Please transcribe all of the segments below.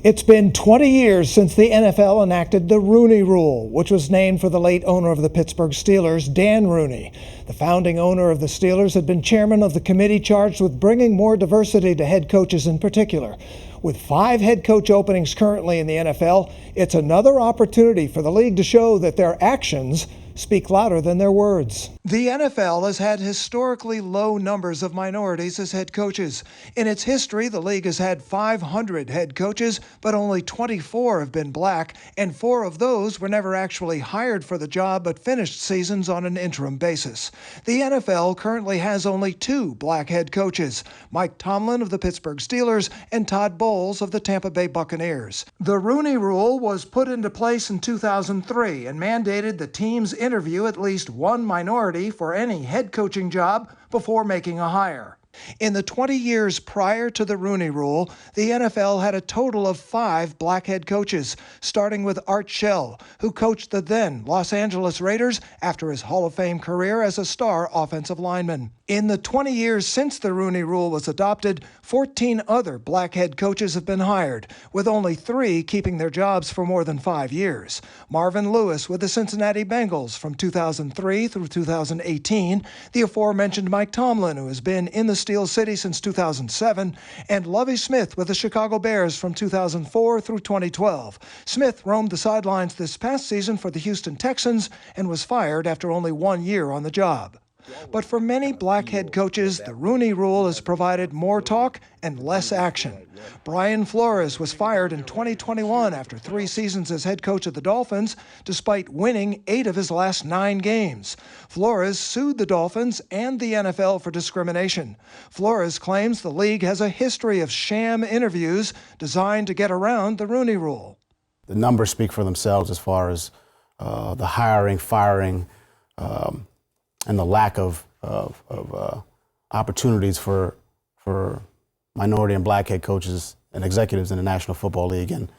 It's been 20 years since the NFL enacted the Rooney Rule, which was named for the late owner of the Pittsburgh Steelers, Dan Rooney. The founding owner of the Steelers had been chairman of the committee charged with bringing more diversity to head coaches in particular. With 5 head coach openings currently in the NFL, it's another opportunity for the league to show that their actions speak louder than their words. The NFL has had historically low numbers of minorities as head coaches. In its history, the league has had 500 head coaches, but only 24 have been black, and 4 of those were never actually hired for the job but finished seasons on an interim basis. The NFL currently has only 2 black head coaches, Mike Tomlin of the Pittsburgh Steelers and Todd Bowles of the Tampa Bay Buccaneers. The Rooney Rule was put into place in 2003 and mandated the teams interview at least one minority for any head coaching job before making a hire. In the 20 years prior to the Rooney Rule, the NFL had a total of 5 black head coaches, starting with Art Shell, who coached the then Los Angeles Raiders after his Hall of Fame career as a star offensive lineman. In the 20 years since the Rooney Rule was adopted, 14 other black head coaches have been hired, with only 3 keeping their jobs for more than 5 years. Marvin Lewis with the Cincinnati Bengals from 2003 through 2018, the aforementioned Mike Tomlin, who has been in the Steel City since 2007, and Lovie Smith with the Chicago Bears from 2004 through 2012. Smith roamed the sidelines this past season for the Houston Texans and was fired after only 1 year on the job. But for many black head coaches, the Rooney Rule has provided more talk and less action. Brian Flores was fired in 2021 after 3 seasons as head coach of the Dolphins, despite winning 8 of his last 9 games. Flores sued the Dolphins and the NFL for discrimination. Flores claims the league has a history of sham interviews designed to get around the Rooney Rule. The numbers speak for themselves as far as the hiring, firing, and the lack of opportunities for minority and black head coaches and executives in the National Football League, and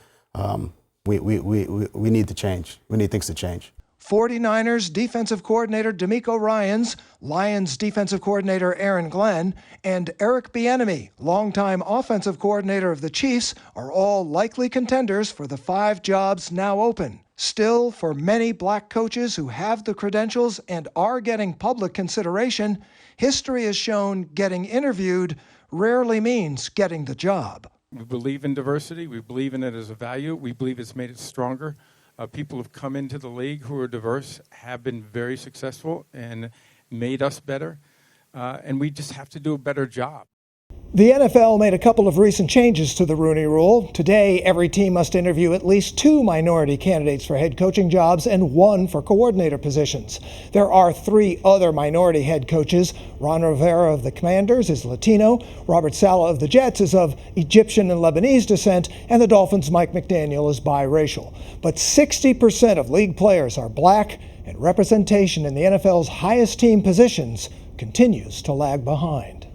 we need to change. We need things to change. 49ers defensive coordinator DeMeco Ryans, Lions defensive coordinator Aaron Glenn, and Eric Bieniemy, longtime offensive coordinator of the Chiefs, are all likely contenders for the 5 jobs now open. Still, for many black coaches who have the credentials and are getting public consideration, history has shown getting interviewed rarely means getting the job. We believe in diversity. We believe in it as a value. We believe it's made it stronger. People who've come into the league who are diverse have been very successful and made us better. And we just have to do a better job. The NFL made a couple of recent changes to the Rooney Rule. Today, every team must interview at least 2 minority candidates for head coaching jobs and 1 for coordinator positions. There are 3 other minority head coaches. Ron Rivera of the Commanders is Latino, Robert Saleh of the Jets is of Egyptian and Lebanese descent, and the Dolphins' Mike McDaniel is biracial. But 60% of league players are black, and representation in the NFL's highest team positions continues to lag behind.